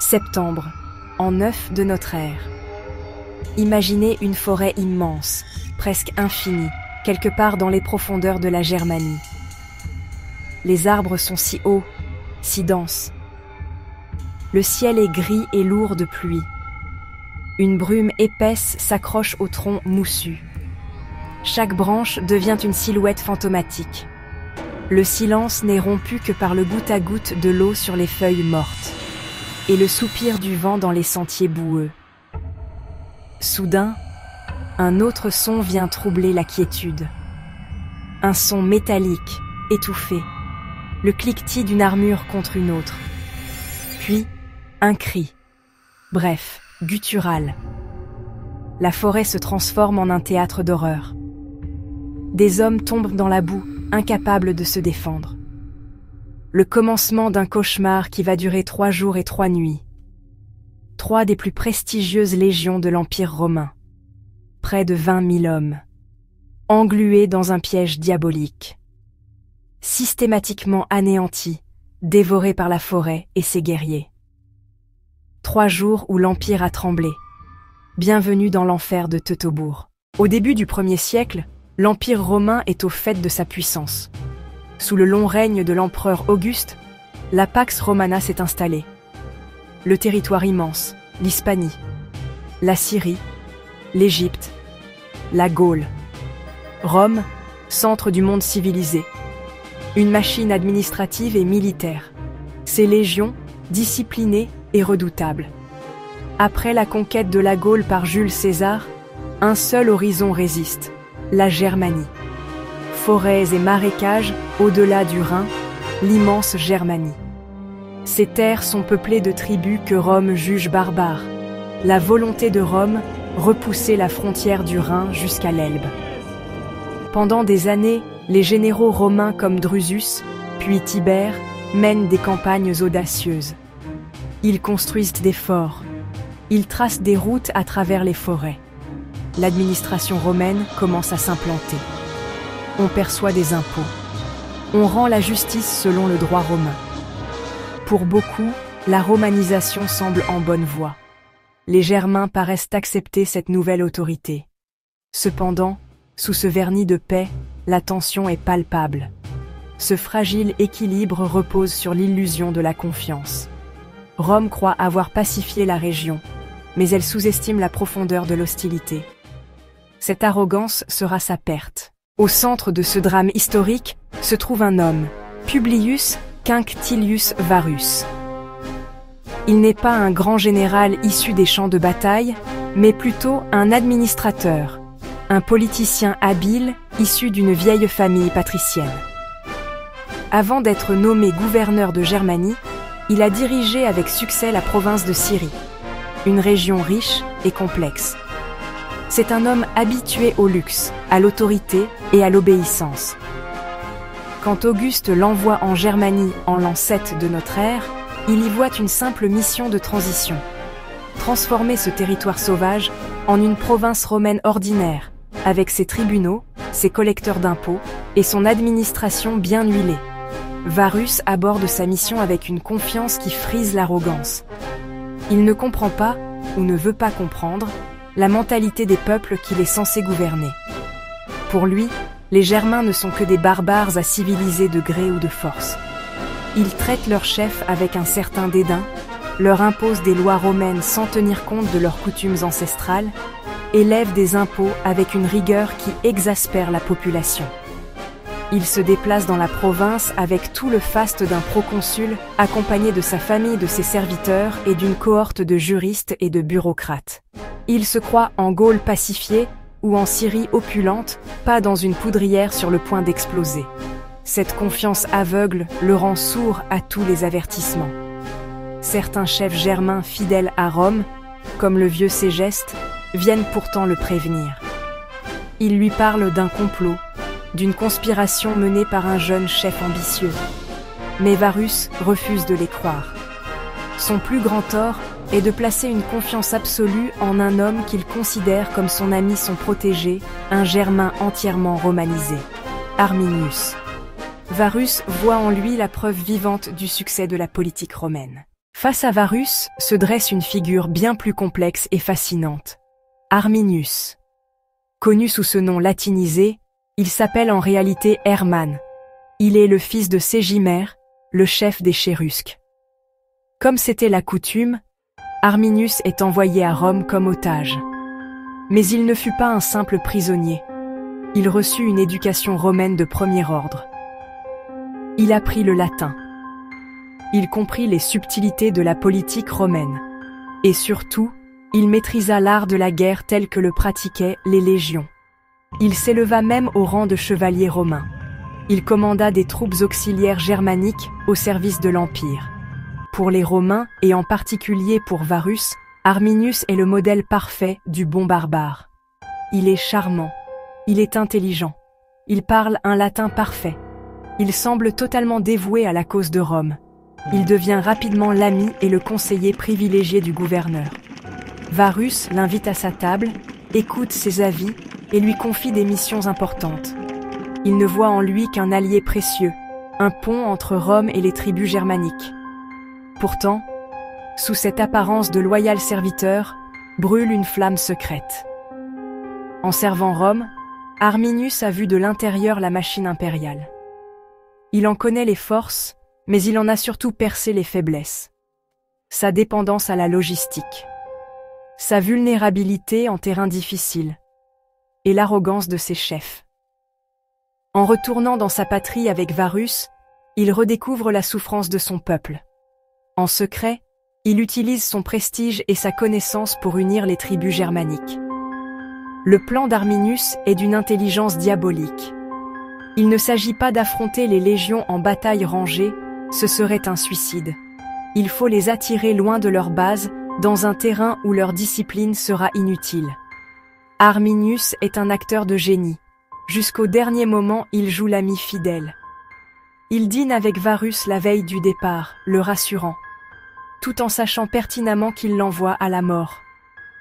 Septembre, en 9 de notre ère. Imaginez une forêt immense, presque infinie, quelque part dans les profondeurs de la Germanie. Les arbres sont si hauts, si denses. Le ciel est gris et lourd de pluie. Une brume épaisse s'accroche au tronc moussu. Chaque branche devient une silhouette fantomatique. Le silence n'est rompu que par le goutte à goutte de l'eau sur les feuilles mortes et le soupir du vent dans les sentiers boueux. Soudain, un autre son vient troubler la quiétude. Un son métallique, étouffé, le cliquetis d'une armure contre une autre. Puis, un cri, bref, guttural. La forêt se transforme en un théâtre d'horreur. Des hommes tombent dans la boue, incapables de se défendre. Le commencement d'un cauchemar qui va durer 3 jours et 3 nuits. 3 des plus prestigieuses légions de l'Empire romain. Près de 20 000 hommes. Englués dans un piège diabolique. Systématiquement anéantis, dévorés par la forêt et ses guerriers. 3 jours où l'Empire a tremblé. Bienvenue dans l'enfer de Teutobourg. Au début du 1er siècle, l'Empire romain est au faîte de sa puissance. Sous le long règne de l'empereur Auguste, la Pax Romana s'est installée. Le territoire immense, l'Hispanie, la Syrie, l'Égypte, la Gaule. Rome, centre du monde civilisé. Une machine administrative et militaire. Ses légions, disciplinées et redoutables. Après la conquête de la Gaule par Jules César, un seul horizon résiste, la Germanie. Forêts et marécages, au-delà du Rhin, l'immense Germanie. Ces terres sont peuplées de tribus que Rome juge barbares. La volonté de Rome, repousser la frontière du Rhin jusqu'à l'Elbe. Pendant des années, les généraux romains comme Drusus, puis Tibère, mènent des campagnes audacieuses. Ils construisent des forts. Ils tracent des routes à travers les forêts. L'administration romaine commence à s'implanter. On perçoit des impôts. On rend la justice selon le droit romain. Pour beaucoup, la romanisation semble en bonne voie. Les Germains paraissent accepter cette nouvelle autorité. Cependant, sous ce vernis de paix, la tension est palpable. Ce fragile équilibre repose sur l'illusion de la confiance. Rome croit avoir pacifié la région, mais elle sous-estime la profondeur de l'hostilité. Cette arrogance sera sa perte. Au centre de ce drame historique se trouve un homme, Publius Quinctilius Varus. Il n'est pas un grand général issu des champs de bataille, mais plutôt un administrateur, un politicien habile issu d'une vieille famille patricienne. Avant d'être nommé gouverneur de Germanie, il a dirigé avec succès la province de Syrie, une région riche et complexe. C'est un homme habitué au luxe, à l'autorité et à l'obéissance. Quand Auguste l'envoie en Germanie en l'an 7 de notre ère, il y voit une simple mission de transition. Transformer ce territoire sauvage en une province romaine ordinaire, avec ses tribunaux, ses collecteurs d'impôts et son administration bien huilée. Varus aborde sa mission avec une confiance qui frise l'arrogance. Il ne comprend pas, ou ne veut pas comprendre, la mentalité des peuples qu'il est censé gouverner. Pour lui, les Germains ne sont que des barbares à civiliser de gré ou de force. Ils traitent leurs chefs avec un certain dédain, leur imposent des lois romaines sans tenir compte de leurs coutumes ancestrales, élèvent des impôts avec une rigueur qui exaspère la population. Il se déplace dans la province avec tout le faste d'un proconsul, accompagné de sa famille, de ses serviteurs et d'une cohorte de juristes et de bureaucrates. Il se croit en Gaule pacifiée ou en Syrie opulente, pas dans une poudrière sur le point d'exploser. Cette confiance aveugle le rend sourd à tous les avertissements. Certains chefs germains fidèles à Rome, comme le vieux Ségeste, viennent pourtant le prévenir. Ils lui parlent d'un complot, d'une conspiration menée par un jeune chef ambitieux. Mais Varus refuse de les croire. Son plus grand tort est de placer une confiance absolue en un homme qu'il considère comme son ami, son protégé, un Germain entièrement romanisé, Arminius. Varus voit en lui la preuve vivante du succès de la politique romaine. Face à Varus se dresse une figure bien plus complexe et fascinante. Arminius. Connu sous ce nom latinisé, il s'appelle en réalité Hermann. Il est le fils de Ségimère, le chef des Chérusques. Comme c'était la coutume, Arminius est envoyé à Rome comme otage. Mais il ne fut pas un simple prisonnier. Il reçut une éducation romaine de premier ordre. Il apprit le latin. Il comprit les subtilités de la politique romaine. Et surtout, il maîtrisa l'art de la guerre tel que le pratiquaient les légions. Il s'éleva même au rang de chevalier romain. Il commanda des troupes auxiliaires germaniques au service de l'Empire. Pour les Romains, et en particulier pour Varus, Arminius est le modèle parfait du bon barbare. Il est charmant. Il est intelligent. Il parle un latin parfait. Il semble totalement dévoué à la cause de Rome. Il devient rapidement l'ami et le conseiller privilégié du gouverneur. Varus l'invite à sa table, écoute ses avis et lui confie des missions importantes. Il ne voit en lui qu'un allié précieux, un pont entre Rome et les tribus germaniques. Pourtant, sous cette apparence de loyal serviteur, brûle une flamme secrète. En servant Rome, Arminius a vu de l'intérieur la machine impériale. Il en connaît les forces, mais il en a surtout percé les faiblesses. Sa dépendance à la logistique, sa vulnérabilité en terrain difficile, et l'arrogance de ses chefs. En retournant dans sa patrie avec Varus, il redécouvre la souffrance de son peuple. En secret, il utilise son prestige et sa connaissance pour unir les tribus germaniques. Le plan d'Arminius est d'une intelligence diabolique. Il ne s'agit pas d'affronter les légions en bataille rangée, ce serait un suicide. Il faut les attirer loin de leur base, dans un terrain où leur discipline sera inutile. Arminius est un acteur de génie. Jusqu'au dernier moment, il joue l'ami fidèle. Il dîne avec Varus la veille du départ, le rassurant, tout en sachant pertinemment qu'il l'envoie à la mort.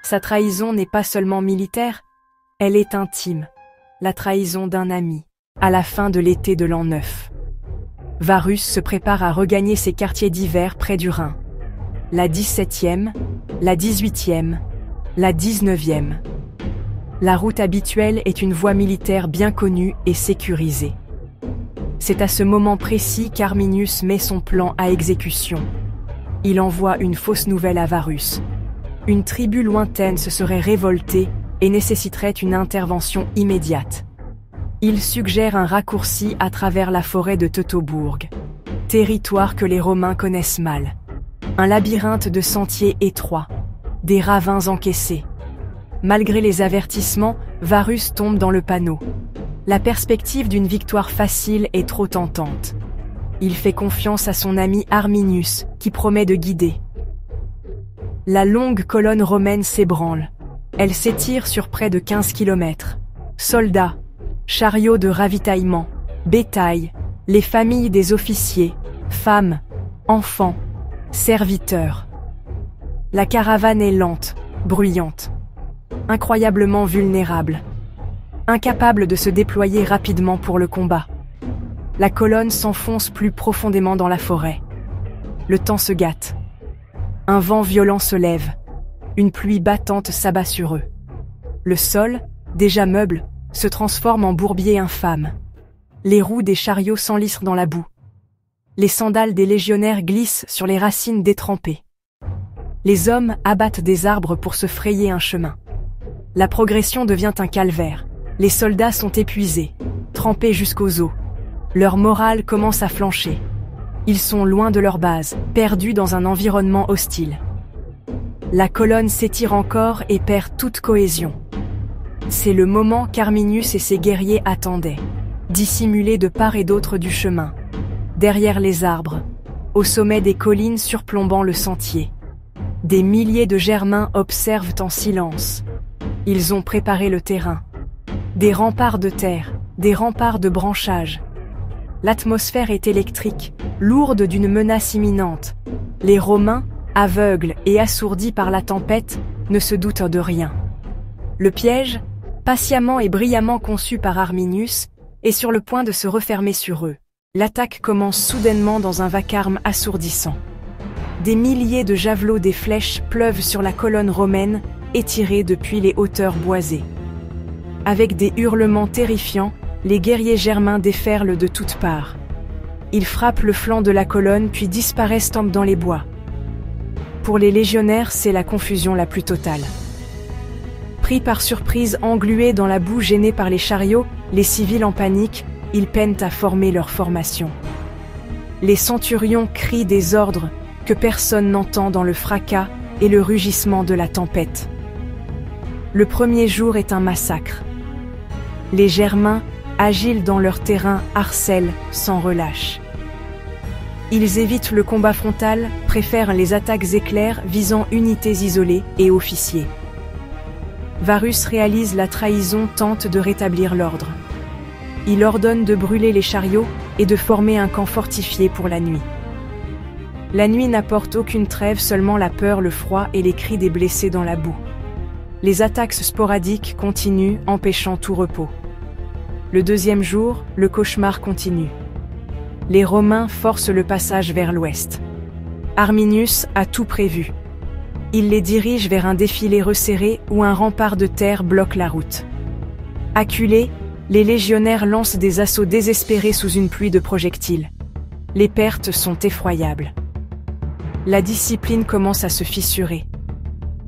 Sa trahison n'est pas seulement militaire, elle est intime, la trahison d'un ami, à la fin de l'été de l'an 9. Varus se prépare à regagner ses quartiers d'hiver près du Rhin. La 17e, la 18e, la 19e. La route habituelle est une voie militaire bien connue et sécurisée. C'est à ce moment précis qu'Arminius met son plan à exécution. Il envoie une fausse nouvelle à Varus. Une tribu lointaine se serait révoltée et nécessiterait une intervention immédiate. Il suggère un raccourci à travers la forêt de Teutobourg, territoire que les Romains connaissent mal. Un labyrinthe de sentiers étroits, des ravins encaissés. Malgré les avertissements, Varus tombe dans le panneau. La perspective d'une victoire facile est trop tentante. Il fait confiance à son ami Arminius, qui promet de guider. La longue colonne romaine s'ébranle. Elle s'étire sur près de 15 kilomètres. Soldats, chariots de ravitaillement, bétail, les familles des officiers, femmes, enfants, serviteurs. La caravane est lente, bruyante, incroyablement vulnérable, incapable de se déployer rapidement pour le combat. La colonne s'enfonce plus profondément dans la forêt. Le temps se gâte. Un vent violent se lève. Une pluie battante s'abat sur eux. Le sol, déjà meuble, se transforme en bourbier infâme. Les roues des chariots s'enlisrent dans la boue. Les sandales des légionnaires glissent sur les racines détrempées. Les hommes abattent des arbres pour se frayer un chemin. La progression devient un calvaire. Les soldats sont épuisés, trempés jusqu'aux os. Leur morale commence à flancher. Ils sont loin de leur base, perdus dans un environnement hostile. La colonne s'étire encore et perd toute cohésion. C'est le moment qu'Arminius et ses guerriers attendaient, dissimulés de part et d'autre du chemin, derrière les arbres, au sommet des collines surplombant le sentier. Des milliers de Germains observent en silence. Ils ont préparé le terrain. Des remparts de terre, des remparts de branchages. L'atmosphère est électrique, lourde d'une menace imminente. Les Romains, aveugles et assourdis par la tempête, ne se doutent de rien. Le piège, patiemment et brillamment conçu par Arminius, est sur le point de se refermer sur eux. L'attaque commence soudainement dans un vacarme assourdissant. Des milliers de javelots des flèches pleuvent sur la colonne romaine, étirée depuis les hauteurs boisées. Avec des hurlements terrifiants, les guerriers germains déferlent de toutes parts. Ils frappent le flanc de la colonne puis disparaissent dans les bois. Pour les légionnaires, c'est la confusion la plus totale. Pris par surprise, englués dans la boue, gênés par les chariots, les civils en panique, ils peinent à former leur formation. Les centurions crient des ordres que personne n'entend dans le fracas et le rugissement de la tempête. Le premier jour est un massacre. Les Germains, agiles dans leur terrain, harcèlent sans relâche. Ils évitent le combat frontal, préfèrent les attaques éclairs visant unités isolées et officiers. Varus réalise la trahison, tente de rétablir l'ordre. Il ordonne de brûler les chariots et de former un camp fortifié pour la nuit. La nuit n'apporte aucune trêve, seulement la peur, le froid et les cris des blessés dans la boue. Les attaques sporadiques continuent, empêchant tout repos. Le deuxième jour, le cauchemar continue. Les Romains forcent le passage vers l'ouest. Arminius a tout prévu. Il les dirige vers un défilé resserré où un rempart de terre bloque la route. Acculés, les légionnaires lancent des assauts désespérés sous une pluie de projectiles. Les pertes sont effroyables. La discipline commence à se fissurer.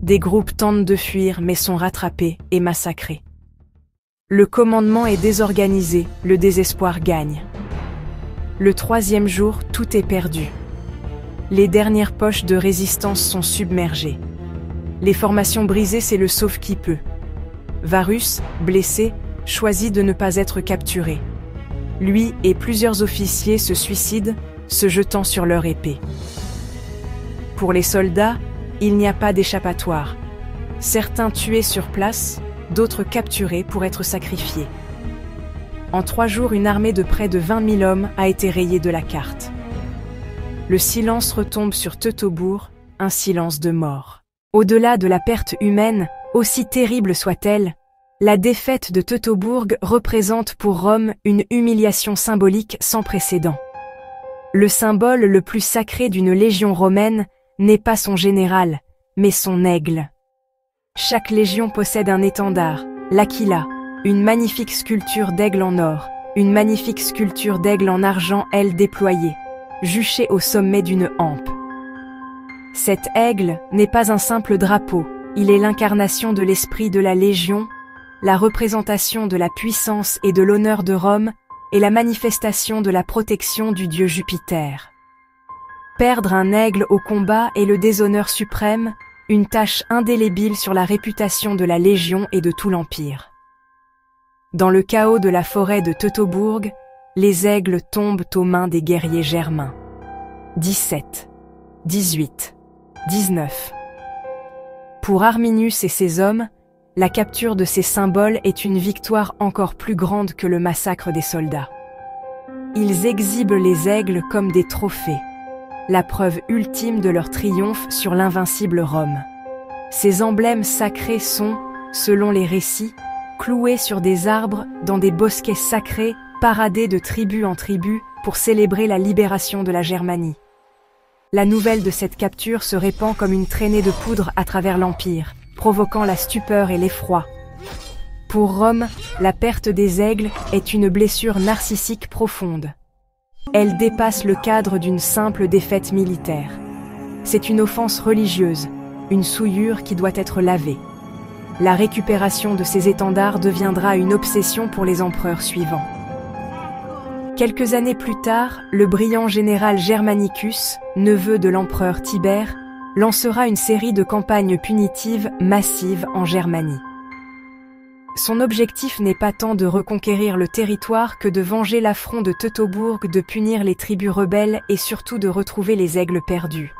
Des groupes tentent de fuir mais sont rattrapés et massacrés. Le commandement est désorganisé, le désespoir gagne. Le troisième jour, tout est perdu. Les dernières poches de résistance sont submergées. Les formations brisées, c'est le sauve qui peut. Varus, blessé, choisit de ne pas être capturé. Lui et plusieurs officiers se suicident, se jetant sur leur épée. Pour les soldats, il n'y a pas d'échappatoire. Certains tués sur place, d'autres capturés pour être sacrifiés. En 3 jours, une armée de près de 20 000 hommes a été rayée de la carte. Le silence retombe sur Teutobourg, un silence de mort. Au-delà de la perte humaine, aussi terrible soit-elle, la défaite de Teutobourg représente pour Rome une humiliation symbolique sans précédent. Le symbole le plus sacré d'une légion romaine n'est pas son général, mais son aigle. Chaque légion possède un étendard, l'Aquila, une magnifique sculpture d'aigle en or, une magnifique sculpture d'aigle en argent, ailes déployées, juché au sommet d'une hampe. Cet aigle n'est pas un simple drapeau, il est l'incarnation de l'esprit de la Légion, la représentation de la puissance et de l'honneur de Rome et la manifestation de la protection du dieu Jupiter. Perdre un aigle au combat est le déshonneur suprême, une tache indélébile sur la réputation de la Légion et de tout l'Empire. Dans le chaos de la forêt de Teutobourg, les aigles tombent aux mains des guerriers germains. 17, 18, 19. Pour Arminius et ses hommes, la capture de ces symboles est une victoire encore plus grande que le massacre des soldats. Ils exhibent les aigles comme des trophées, la preuve ultime de leur triomphe sur l'invincible Rome. Ces emblèmes sacrés sont, selon les récits, cloués sur des arbres dans des bosquets sacrés, paradés de tribu en tribu pour célébrer la libération de la Germanie. La nouvelle de cette capture se répand comme une traînée de poudre à travers l'Empire, provoquant la stupeur et l'effroi. Pour Rome, la perte des aigles est une blessure narcissique profonde. Elle dépasse le cadre d'une simple défaite militaire. C'est une offense religieuse, une souillure qui doit être lavée. La récupération de ces étendards deviendra une obsession pour les empereurs suivants. Quelques années plus tard, le brillant général Germanicus, neveu de l'empereur Tibère, lancera une série de campagnes punitives massives en Germanie. Son objectif n'est pas tant de reconquérir le territoire que de venger l'affront de Teutobourg, de punir les tribus rebelles et surtout de retrouver les aigles perdus.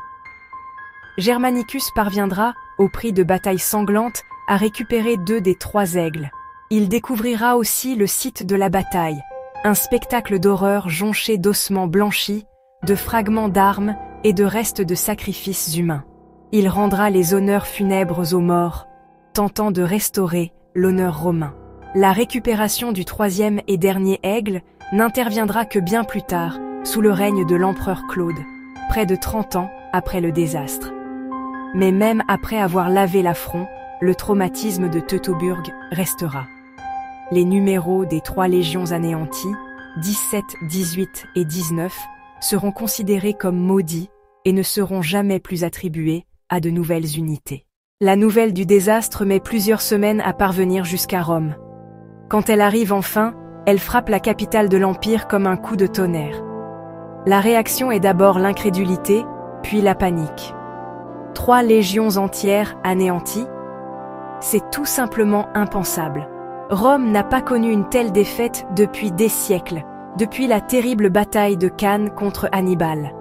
Germanicus parviendra, au prix de batailles sanglantes, à récupérer 2 des 3 aigles. Il découvrira aussi le site de la bataille, un spectacle d'horreur jonché d'ossements blanchis, de fragments d'armes et de restes de sacrifices humains. Il rendra les honneurs funèbres aux morts, tentant de restaurer l'honneur romain. La récupération du 3e et dernier aigle n'interviendra que bien plus tard, sous le règne de l'empereur Claude, près de 30 ans après le désastre. Mais même après avoir lavé l'affront, le traumatisme de Teutoburg restera. Les numéros des 3 légions anéanties, 17, 18 et 19, seront considérés comme maudits et ne seront jamais plus attribués à de nouvelles unités. La nouvelle du désastre met plusieurs semaines à parvenir jusqu'à Rome. Quand elle arrive enfin, elle frappe la capitale de l'Empire comme un coup de tonnerre. La réaction est d'abord l'incrédulité, puis la panique. 3 légions entières anéanties? C'est tout simplement impensable. Rome n'a pas connu une telle défaite depuis des siècles, depuis la terrible bataille de Cannes contre Hannibal.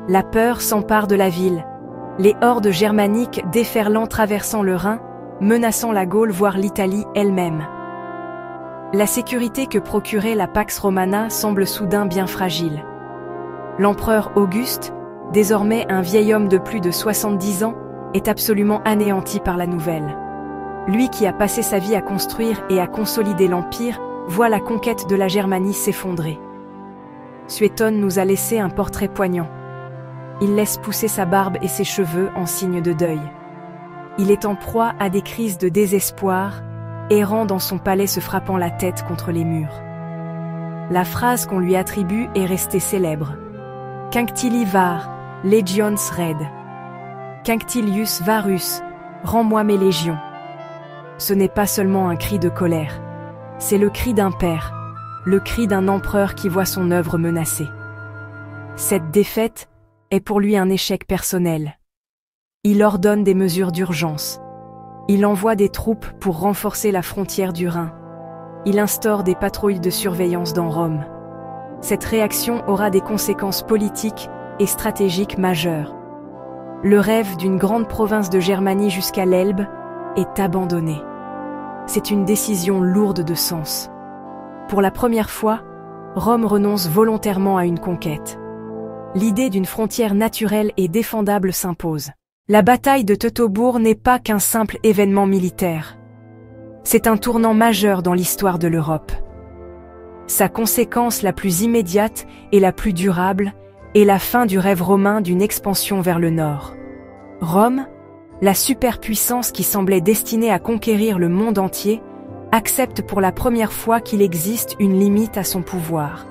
La peur s'empare de la ville. Les hordes germaniques déferlant traversant le Rhin, menaçant la Gaule voire l'Italie elle-même. La sécurité que procurait la Pax Romana semble soudain bien fragile. L'empereur Auguste, désormais un vieil homme de plus de 70 ans, est absolument anéanti par la nouvelle. Lui qui a passé sa vie à construire et à consolider l'Empire, voit la conquête de la Germanie s'effondrer. Suétone nous a laissé un portrait poignant. Il laisse pousser sa barbe et ses cheveux en signe de deuil. Il est en proie à des crises de désespoir, errant dans son palais se frappant la tête contre les murs. La phrase qu'on lui attribue est restée célèbre. Quinctili var, legions red. Quinctilius Varus, rends-moi mes légions. Ce n'est pas seulement un cri de colère, c'est le cri d'un père, le cri d'un empereur qui voit son œuvre menacée. Cette défaite est pour lui un échec personnel. Il ordonne des mesures d'urgence. Il envoie des troupes pour renforcer la frontière du Rhin. Il instaure des patrouilles de surveillance dans Rome. Cette réaction aura des conséquences politiques et stratégiques majeures. Le rêve d'une grande province de Germanie jusqu'à l'Elbe est abandonné. C'est une décision lourde de sens. Pour la première fois, Rome renonce volontairement à une conquête. L'idée d'une frontière naturelle et défendable s'impose. La bataille de Teutobourg n'est pas qu'un simple événement militaire. C'est un tournant majeur dans l'histoire de l'Europe. Sa conséquence la plus immédiate et la plus durable est la fin du rêve romain d'une expansion vers le nord. Rome, la superpuissance qui semblait destinée à conquérir le monde entier, accepte pour la première fois qu'il existe une limite à son pouvoir.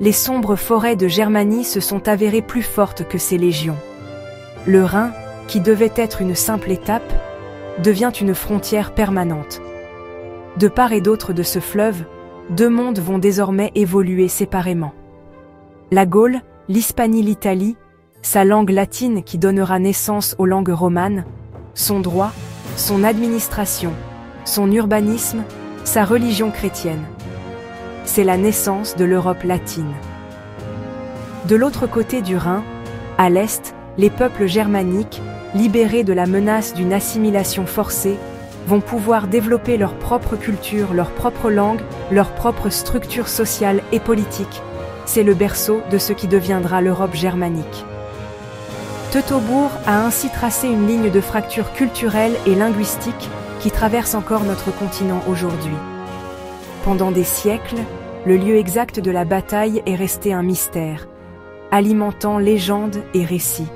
Les sombres forêts de Germanie se sont avérées plus fortes que ses légions. Le Rhin, qui devait être une simple étape, devient une frontière permanente. De part et d'autre de ce fleuve, 2 mondes vont désormais évoluer séparément. La Gaule, l'Hispanie, l'Italie, sa langue latine qui donnera naissance aux langues romanes, son droit, son administration, son urbanisme, sa religion chrétienne. C'est la naissance de l'Europe latine. De l'autre côté du Rhin, à l'est, les peuples germaniques, libérés de la menace d'une assimilation forcée, vont pouvoir développer leur propre culture, leur propre langue, leur propre structure sociale et politique. C'est le berceau de ce qui deviendra l'Europe germanique. Teutobourg a ainsi tracé une ligne de fracture culturelle et linguistique qui traverse encore notre continent aujourd'hui. Pendant des siècles, le lieu exact de la bataille est resté un mystère, alimentant légendes et récits.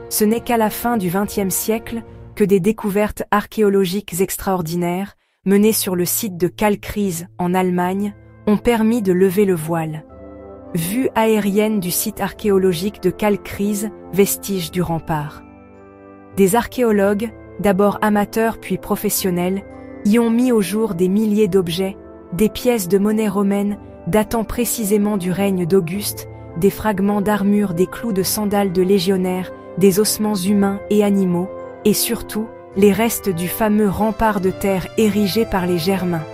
Ce n'est qu'à la fin du XXe siècle que des découvertes archéologiques extraordinaires, menées sur le site de Kalkriese en Allemagne, ont permis de lever le voile. Vue aérienne du site archéologique de Kalkriese, vestiges du rempart. Des archéologues, d'abord amateurs puis professionnels, y ont mis au jour des milliers d'objets, des pièces de monnaie romaine datant précisément du règne d'Auguste, des fragments d'armure, des clous de sandales de légionnaires, des ossements humains et animaux, et surtout, les restes du fameux rempart de terre érigé par les Germains.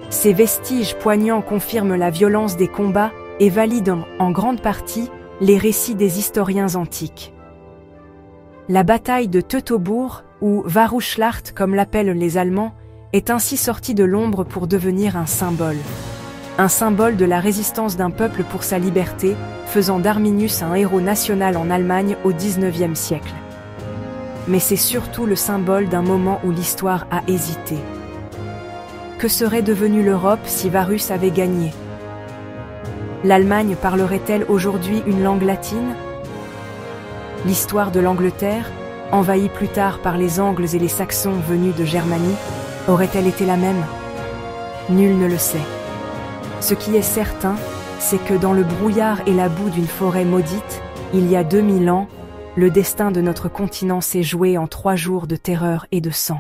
Ces vestiges poignants confirment la violence des combats et valident en grande partie les récits des historiens antiques. La bataille de Teutobourg, ou Varusschlacht comme l'appellent les Allemands, est ainsi sortie de l'ombre pour devenir un symbole. Un symbole de la résistance d'un peuple pour sa liberté, faisant d'Arminius un héros national en Allemagne au XIXe siècle. Mais c'est surtout le symbole d'un moment où l'histoire a hésité. Que serait devenue l'Europe si Varus avait gagné? L'Allemagne parlerait-elle aujourd'hui une langue latine? L'histoire de l'Angleterre, envahie plus tard par les Angles et les Saxons venus de Germanie, aurait-elle été la même? Nul ne le sait. Ce qui est certain, c'est que dans le brouillard et la boue d'une forêt maudite, il y a 2000 ans, le destin de notre continent s'est joué en 3 jours de terreur et de sang.